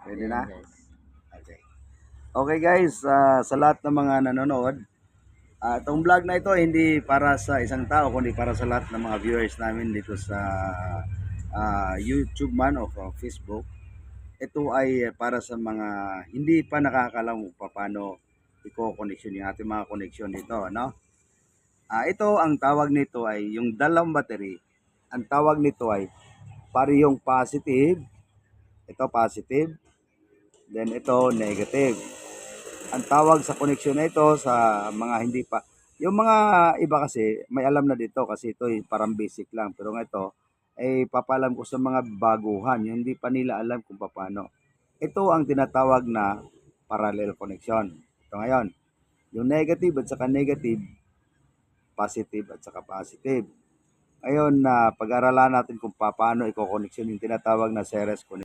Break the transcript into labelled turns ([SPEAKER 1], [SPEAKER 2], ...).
[SPEAKER 1] Pwede na?
[SPEAKER 2] Yes.
[SPEAKER 1] Okay. Okay guys, sa lahat ng mga nanonood, itong vlog na ito hindi para sa isang tao kundi para sa lahat ng mga viewers namin dito sa YouTube man o Facebook. Ito ay para sa mga hindi pa nakakalam kung paano i-connection yung ating mga connection dito, no? Ito ang tawag nito ay yung dalawang battery. Ang tawag nito ay parehong positive, ito positive, then ito negative. Ang tawag sa connection na ito sa mga hindi pa, yung mga iba kasi may alam na dito kasi ito ay parang basic lang, pero ito ay papalam ko sa mga baguhan yung hindi pa nila alam kung paano. Ito ang tinatawag na parallel connection. Ito ngayon, yung negative at saka negative, positive at saka positive. Ngayon na pag-aralan natin kung paano i-connection yung tinatawag na series connection.